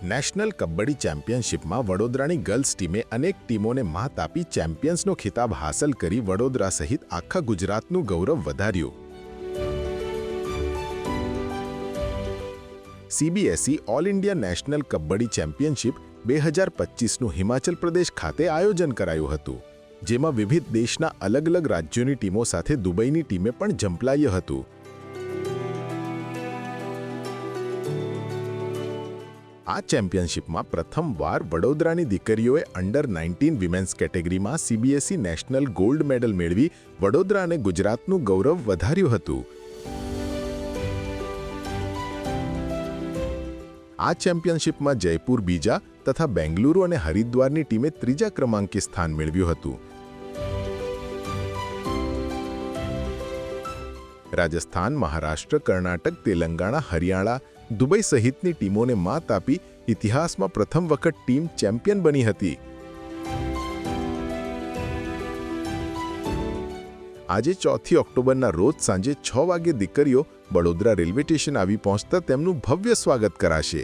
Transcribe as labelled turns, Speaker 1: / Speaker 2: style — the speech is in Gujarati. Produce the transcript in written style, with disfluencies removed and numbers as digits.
Speaker 1: નેશનલ કબડ્ડી ચેમ્પિયનશિપમાં વડોદરાની ગર્લ્સ ટીમે અનેક ટીમોને માત આપી ચેમ્પિયન્સનો ખિતાબ હાંસલ કરી વડોદરા સહિત આખા ગુજરાતનું ગૌરવ વધાર્યું. CBSE all India national kabaddi championship 2025નું હિમાચલ પ્રદેશ ખાતે આયોજન કરાયું હતું, જેમાં વિવિધ દેશના અલગ અલગ રાજ્યોની ટીમો સાથે દુબઈની ટીમે પણ ઝંપલાયું હતું. આ ચેમ્પિયનશિપમાં પ્રથમવાર વડોદરાની દીકરીઓએ અંડર-19 વિમેન્સ કેટેગરીમાં સીબીએસઈ નેશનલ ગોલ્ડ મેડલ મેળવી વડોદરા અને ગુજરાતનું ગૌરવ વધાર્યું હતું. આ ચેમ્પિયનશિપમાં જયપુર બીજા તથા બેંગલુરુ અને હરિદ્વારની ટીમે ત્રીજા ક્રમાંકે સ્થાન મેળવ્યું હતું. રાજસ્થાન, મહારાષ્ટ્ર, કર્ણાટક, તેલંગાણા, હરિયાણા, દુબઈ સહિતની ટીમોને માત આપી ઇતિહાસમાં પ્રથમ વખત ટીમ ચેમ્પિયન બની હતી. આજે 4 ઓક્ટોબરના રોજ સાંજે 6 વાગે દીકરીઓ વડોદરા રેલવે સ્ટેશન આવી પહોંચતા તેમનું ભવ્ય સ્વાગત કરાશે.